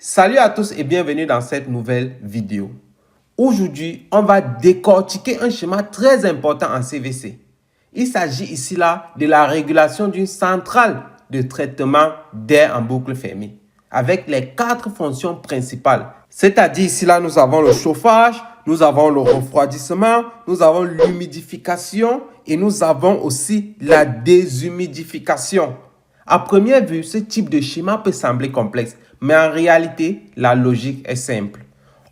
Salut à tous et bienvenue dans cette nouvelle vidéo. Aujourd'hui, on va décortiquer un schéma très important en CVC. Il s'agit ici là de la régulation d'une centrale de traitement d'air en boucle fermée avec les 4 fonctions principales. C'est-à-dire ici là, nous avons le chauffage, nous avons le refroidissement, nous avons l'humidification et nous avons aussi la déshumidification. À première vue, ce type de schéma peut sembler complexe, mais en réalité, la logique est simple.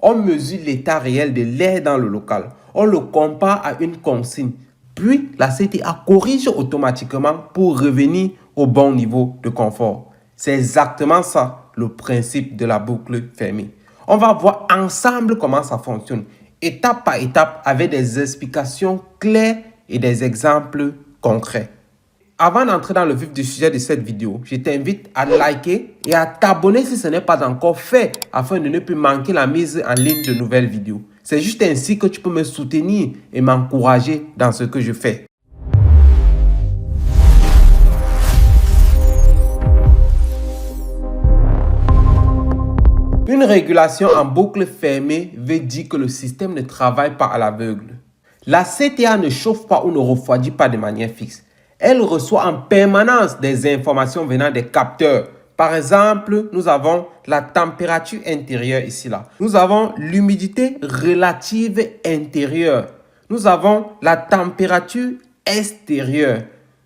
On mesure l'état réel de l'air dans le local. On le compare à une consigne. Puis, la CTA corrige automatiquement pour revenir au bon niveau de confort. C'est exactement ça, le principe de la boucle fermée. On va voir ensemble comment ça fonctionne, étape par étape, avec des explications claires et des exemples concrets. Avant d'entrer dans le vif du sujet de cette vidéo, je t'invite à liker et à t'abonner si ce n'est pas encore fait afin de ne plus manquer la mise en ligne de nouvelles vidéos. C'est juste ainsi que tu peux me soutenir et m'encourager dans ce que je fais. Une régulation en boucle fermée veut dire que le système ne travaille pas à l'aveugle. La CTA ne chauffe pas ou ne refroidit pas de manière fixe. Elle reçoit en permanence des informations venant des capteurs. Par exemple, nous avons la température intérieure ici là. Nous avons l'humidité relative intérieure. Nous avons la température extérieure.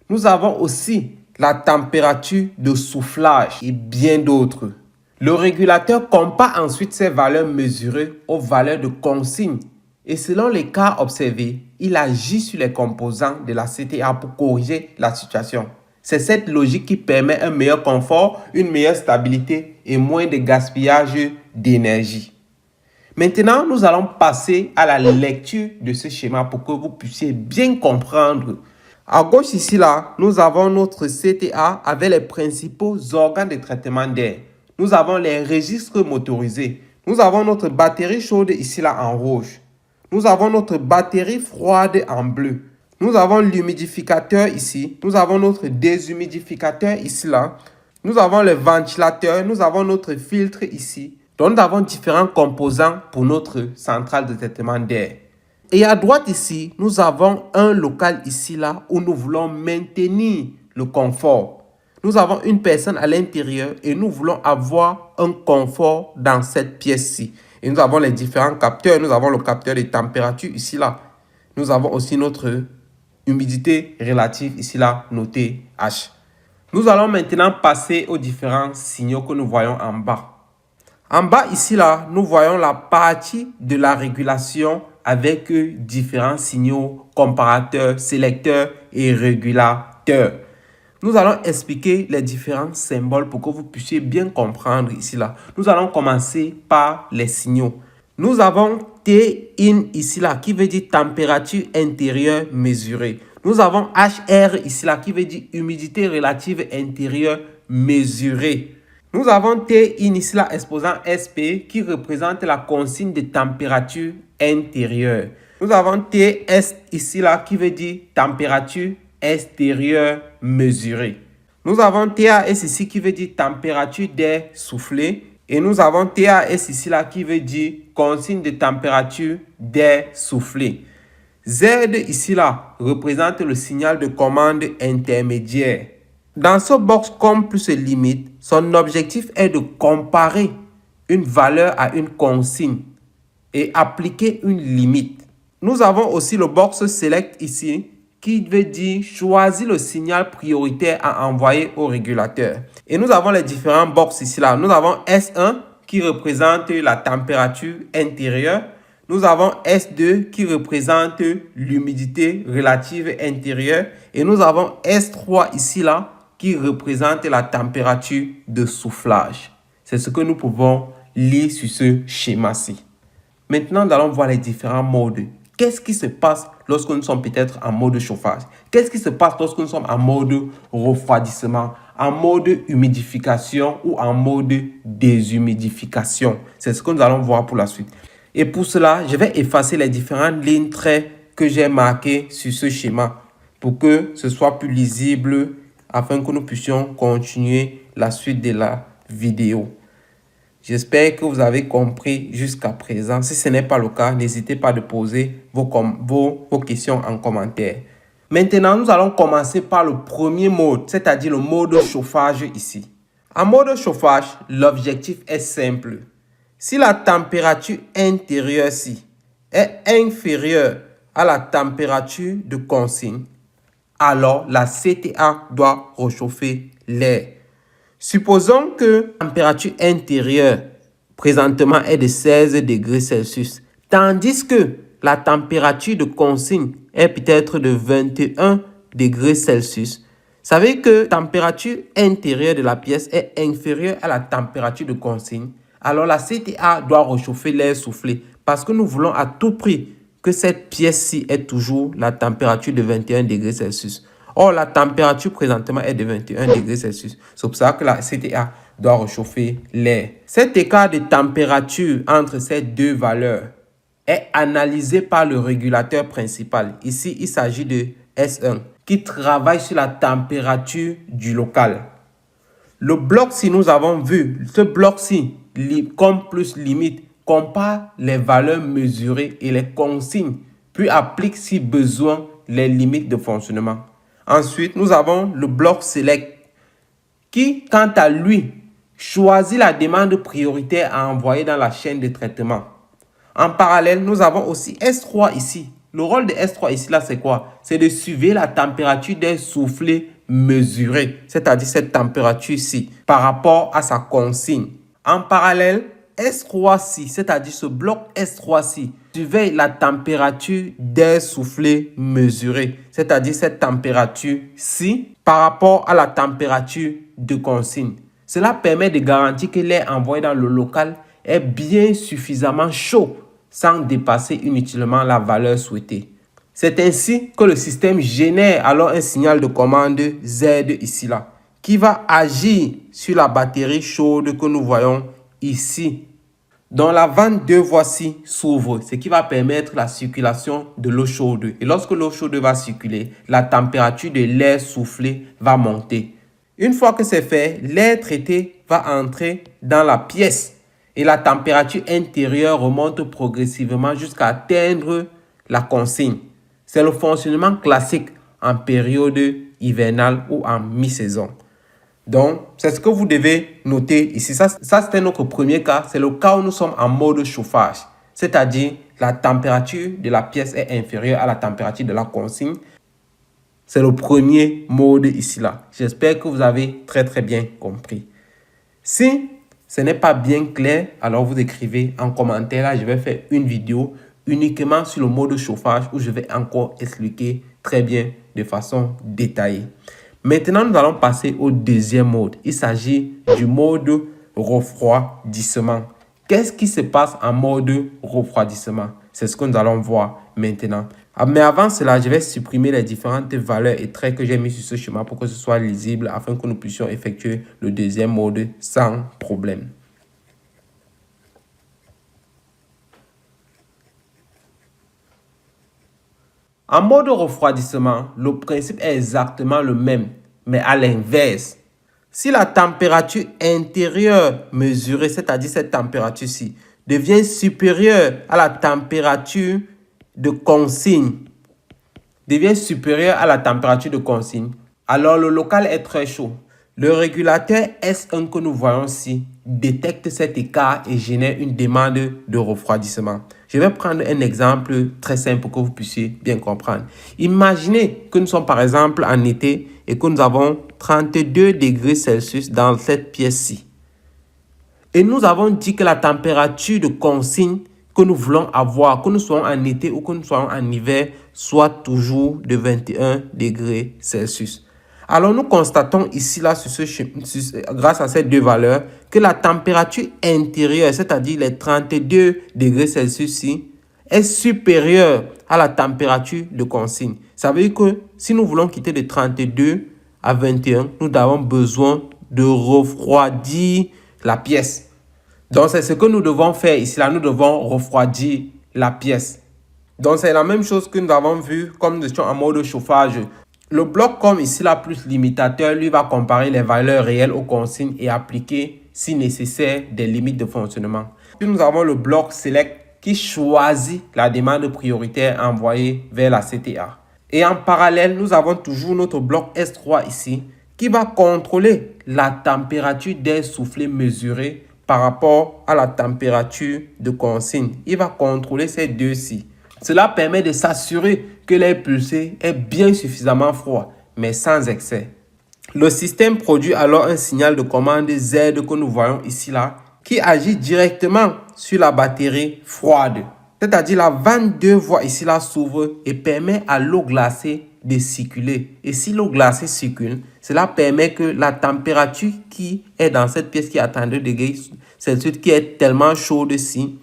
Nous avons aussi la température de soufflage et bien d'autres. Le régulateur compare ensuite ces valeurs mesurées aux valeurs de consigne. Et selon les cas observés, il agit sur les composants de la CTA pour corriger la situation. C'est cette logique qui permet un meilleur confort, une meilleure stabilité et moins de gaspillage d'énergie. Maintenant, nous allons passer à la lecture de ce schéma pour que vous puissiez bien comprendre. À gauche ici là, nous avons notre CTA avec les principaux organes de traitement d'air. Nous avons les registres motorisés. Nous avons notre batterie chaude ici là en rouge. Nous avons notre batterie froide en bleu. Nous avons l'humidificateur ici. Nous avons notre déshumidificateur ici là. Nous avons le ventilateur. Nous avons notre filtre ici. Donc nous avons différents composants pour notre centrale de traitement d'air. Et à droite ici, nous avons un local ici là où nous voulons maintenir le confort. Nous avons une personne à l'intérieur et nous voulons avoir un confort dans cette pièce-ci. Et nous avons les différents capteurs. Nous avons le capteur de température ici là. Nous avons aussi notre humidité relative ici là, notée H. Nous allons maintenant passer aux différents signaux que nous voyons en bas. En bas ici là, nous voyons la partie de la régulation avec différents signaux, comparateurs, sélecteurs et régulateurs. Nous allons expliquer les différents symboles pour que vous puissiez bien comprendre ici là. Nous allons commencer par les signaux. Nous avons T-in ici là qui veut dire température intérieure mesurée. Nous avons HR ici là qui veut dire humidité relative intérieure mesurée. Nous avons T-in ici là exposant SP qui représente la consigne de température intérieure. Nous avons TS ici là qui veut dire température extérieure mesurée. Nous avons TAS ici qui veut dire température d'air soufflé. Et nous avons TAS ici là qui veut dire consigne de température d'air soufflé. Z ici là représente le signal de commande intermédiaire. Dans ce box com plus limite, son objectif est de comparer une valeur à une consigne et appliquer une limite. Nous avons aussi le box select ici qui veut dire choisir le signal prioritaire à envoyer au régulateur. Et nous avons les différents box ici là. Nous avons S1 qui représente la température intérieure. Nous avons S2 qui représente l'humidité relative intérieure. Et nous avons S3 ici là qui représente la température de soufflage. C'est ce que nous pouvons lire sur ce schéma-ci. Maintenant, nous allons voir les différents modes. Qu'est-ce qui se passe lorsque nous sommes peut-être en mode chauffage? Qu'est-ce qui se passe lorsque nous sommes en mode refroidissement, en mode humidification ou en mode déshumidification? C'est ce que nous allons voir pour la suite. Et pour cela, je vais effacer les différentes lignes traits que j'ai marquées sur ce schéma pour que ce soit plus lisible afin que nous puissions continuer la suite de la vidéo. J'espère que vous avez compris jusqu'à présent. Si ce n'est pas le cas, n'hésitez pas à poser vos questions en commentaire. Maintenant, nous allons commencer par le premier mode, c'est-à-dire le mode chauffage ici. En mode chauffage, l'objectif est simple. Si la température intérieure ici est inférieure à la température de consigne, alors la CTA doit réchauffer l'air. Supposons que la température intérieure présentement est de 16 degrés Celsius, tandis que la température de consigne est peut-être de 21 degrés Celsius. Ça veut dire que la température intérieure de la pièce est inférieure à la température de consigne. Alors la CTA doit réchauffer l'air soufflé parce que nous voulons à tout prix que cette pièce-ci ait toujours la température de 21 degrés Celsius. Or, la température présentement est de 21 degrés Celsius. C'est pour ça que la CTA doit réchauffer l'air. Cet écart de température entre ces deux valeurs est analysé par le régulateur principal. Ici, il s'agit de S1 qui travaille sur la température du local. Le bloc-ci, nous avons vu, ce bloc-ci, comme plus limite, compare les valeurs mesurées et les consignes, puis applique si besoin les limites de fonctionnement. Ensuite, nous avons le bloc select qui, quant à lui, choisit la demande prioritaire à envoyer dans la chaîne de traitement. En parallèle, nous avons aussi S3 ici. Le rôle de S3 ici, là, c'est quoi? C'est de suivre la température des soufflets mesurés, c'est-à-dire cette température ici, par rapport à sa consigne. En parallèle, S3ci, c'est-à-dire ce bloc S3ci, surveille la température des soufflets mesurés, c'est-à-dire cette température-ci par rapport à la température de consigne. Cela permet de garantir que l'air envoyé dans le local est bien suffisamment chaud sans dépasser inutilement la valeur souhaitée. C'est ainsi que le système génère alors un signal de commande Z ici là, qui va agir sur la batterie chaude que nous voyons ici. Donc la vanne 2 voici s'ouvre, ce qui va permettre la circulation de l'eau chaude. Et lorsque l'eau chaude va circuler, la température de l'air soufflé va monter. Une fois que c'est fait, l'air traité va entrer dans la pièce et la température intérieure remonte progressivement jusqu'à atteindre la consigne. C'est le fonctionnement classique en période hivernale ou en mi-saison. Donc, c'est ce que vous devez noter ici. Ça c'était notre premier cas. C'est le cas où nous sommes en mode chauffage. C'est-à-dire, la température de la pièce est inférieure à la température de la consigne. C'est le premier mode ici là. J'espère que vous avez très bien compris. Si ce n'est pas bien clair, alors vous écrivez en commentaire. Là, je vais faire une vidéo uniquement sur le mode chauffage où je vais encore expliquer très bien de façon détaillée. Maintenant, nous allons passer au deuxième mode. Il s'agit du mode refroidissement. Qu'est-ce qui se passe en mode refroidissement? C'est ce que nous allons voir maintenant. Mais avant cela, je vais supprimer les différentes valeurs et traits que j'ai mis sur ce schéma pour que ce soit lisible afin que nous puissions effectuer le deuxième mode sans problème. En mode refroidissement, le principe est exactement le même, mais à l'inverse. Si la température intérieure mesurée, c'est-à-dire cette température-ci, devient supérieure à la température de consigne, alors le local est très chaud. Le régulateur S1 que nous voyons ici détecte cet écart et génère une demande de refroidissement. Je vais prendre un exemple très simple pour que vous puissiez bien comprendre. Imaginez que nous sommes par exemple en été et que nous avons 32 degrés Celsius dans cette pièce-ci. Et nous avons dit que la température de consigne que nous voulons avoir, que nous soyons en été ou que nous soyons en hiver, soit toujours de 21 degrés Celsius. Alors, nous constatons ici, là, grâce à ces deux valeurs, que la température intérieure, c'est-à-dire les 32 degrés Celsius ici, est supérieure à la température de consigne. Ça veut dire que si nous voulons quitter de 32 à 21, nous avons besoin de refroidir la pièce. Donc, c'est ce que nous devons faire ici, là, nous devons refroidir la pièce. Donc, c'est la même chose que nous avons vu comme nous étions en mode chauffage. Le bloc comme ici, là, plus limitateur, lui va comparer les valeurs réelles aux consignes et appliquer si nécessaire, des limites de fonctionnement. Puis nous avons le bloc Select qui choisit la demande prioritaire envoyée vers la CTA. Et en parallèle, nous avons toujours notre bloc S3 ici qui va contrôler la température d'air soufflé mesurée par rapport à la température de consigne. Il va contrôler ces deux-ci. Cela permet de s'assurer que l'air pulsé est bien suffisamment froid, mais sans excès. Le système produit alors un signal de commande Z que nous voyons ici là, qui agit directement sur la batterie froide. C'est-à-dire la vanne de voie ici là s'ouvre et permet à l'eau glacée de circuler. Et si l'eau glacée circule, cela permet que la température qui est dans cette pièce qui est à 32 degrés Celsius, qui est tellement chaude ici,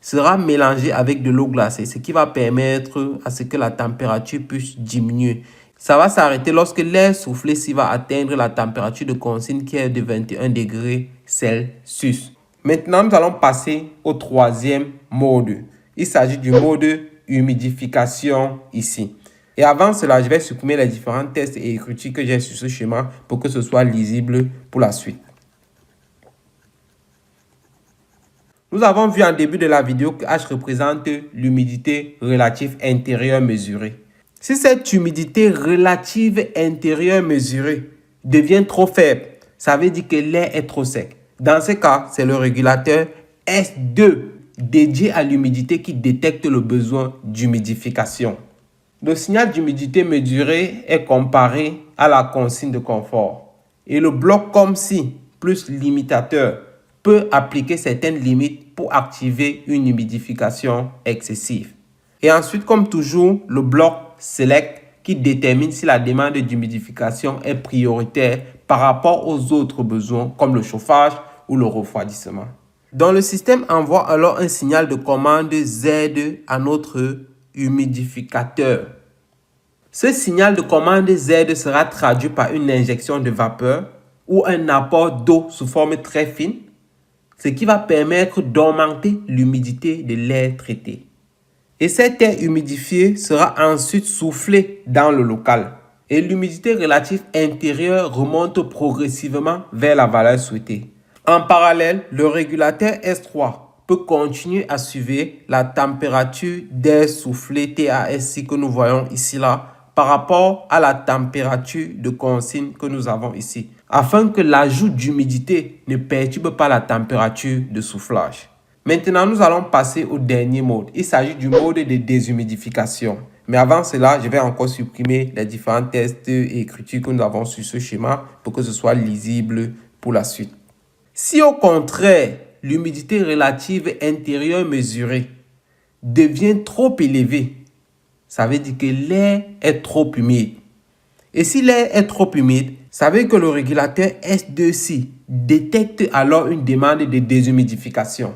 sera mélangée avec de l'eau glacée, ce qui va permettre à ce que la température puisse diminuer. Ça va s'arrêter lorsque l'air soufflé va atteindre la température de consigne qui est de 21 degrés Celsius. Maintenant, nous allons passer au troisième mode. Il s'agit du mode humidification ici. Et avant cela, je vais supprimer les différents tests et écritures que j'ai sur ce schéma pour que ce soit lisible pour la suite. Nous avons vu en début de la vidéo que H représente l'humidité relative intérieure mesurée. Si cette humidité relative intérieure mesurée devient trop faible, ça veut dire que l'air est trop sec. Dans ce cas, c'est le régulateur S2 dédié à l'humidité qui détecte le besoin d'humidification. Le signal d'humidité mesuré est comparé à la consigne de confort. Et le bloc comme si plus limitateur peut appliquer certaines limites pour activer une humidification excessive. Et ensuite, comme toujours, le bloc Select qui détermine si la demande d'humidification est prioritaire par rapport aux autres besoins comme le chauffage ou le refroidissement. Donc le système envoie alors un signal de commande Z à notre humidificateur. Ce signal de commande Z sera traduit par une injection de vapeur ou un apport d'eau sous forme très fine, ce qui va permettre d'augmenter l'humidité de l'air traité. Et cet air humidifié sera ensuite soufflé dans le local. Et l'humidité relative intérieure remonte progressivement vers la valeur souhaitée. En parallèle, le régulateur S3 peut continuer à suivre la température d'air soufflé TASI que nous voyons ici là par rapport à la température de consigne que nous avons ici, afin que l'ajout d'humidité ne perturbe pas la température de soufflage. Maintenant, nous allons passer au dernier mode. Il s'agit du mode de déshumidification. Mais avant cela, je vais encore supprimer les différents tests et écritures que nous avons sur ce schéma pour que ce soit lisible pour la suite. Si au contraire, l'humidité relative intérieure mesurée devient trop élevée, ça veut dire que l'air est trop humide. Et si l'air est trop humide, ça veut dire que le régulateur S2C détecte alors une demande de déshumidification.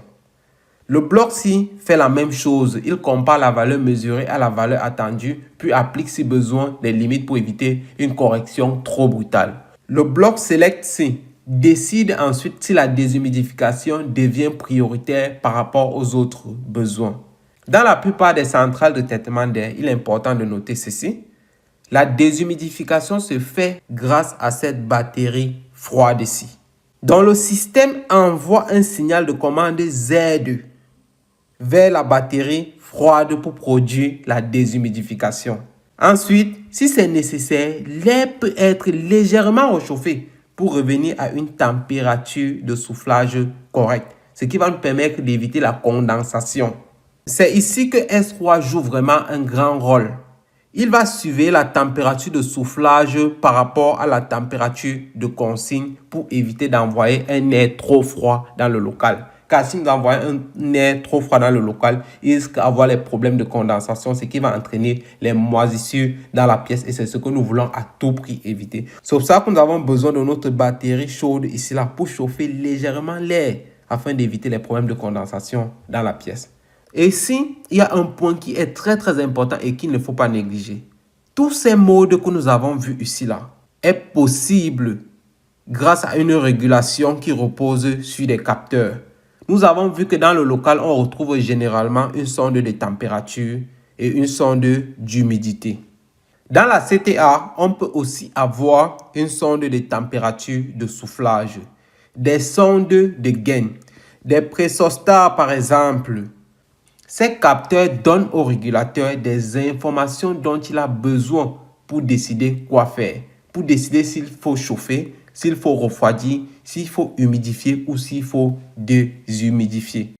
Le bloc C fait la même chose. Il compare la valeur mesurée à la valeur attendue, puis applique si besoin des limites pour éviter une correction trop brutale. Le bloc Select C décide ensuite si la déshumidification devient prioritaire par rapport aux autres besoins. Dans la plupart des centrales de traitement d'air, il est important de noter ceci. La déshumidification se fait grâce à cette batterie froide ici. Donc le système envoie un signal de commande Z2 vers la batterie froide pour produire la déshumidification. Ensuite, si c'est nécessaire, l'air peut être légèrement réchauffé pour revenir à une température de soufflage correcte, ce qui va nous permettre d'éviter la condensation. C'est ici que S3 joue vraiment un grand rôle. Il va suivre la température de soufflage par rapport à la température de consigne pour éviter d'envoyer un air trop froid dans le local. Car si nous envoyons un air trop froid dans le local, il risque d'avoir les problèmes de condensation, ce qui va entraîner les moisissures dans la pièce et c'est ce que nous voulons à tout prix éviter. C'est pour ça que nous avons besoin de notre batterie chaude ici là pour chauffer légèrement l'air afin d'éviter les problèmes de condensation dans la pièce. Et ici, il y a un point qui est très important et qu'il ne faut pas négliger. Tous ces modes que nous avons vus ici là est possible grâce à une régulation qui repose sur des capteurs. Nous avons vu que dans le local, on retrouve généralement une sonde de température et une sonde d'humidité. Dans la CTA, on peut aussi avoir une sonde de température de soufflage. des sondes de gain, des pressostats par exemple. Ces capteurs donnent au régulateur des informations dont il a besoin pour décider quoi faire, pour décider s'il faut chauffer, s'il faut refroidir, s'il faut humidifier ou s'il faut déshumidifier.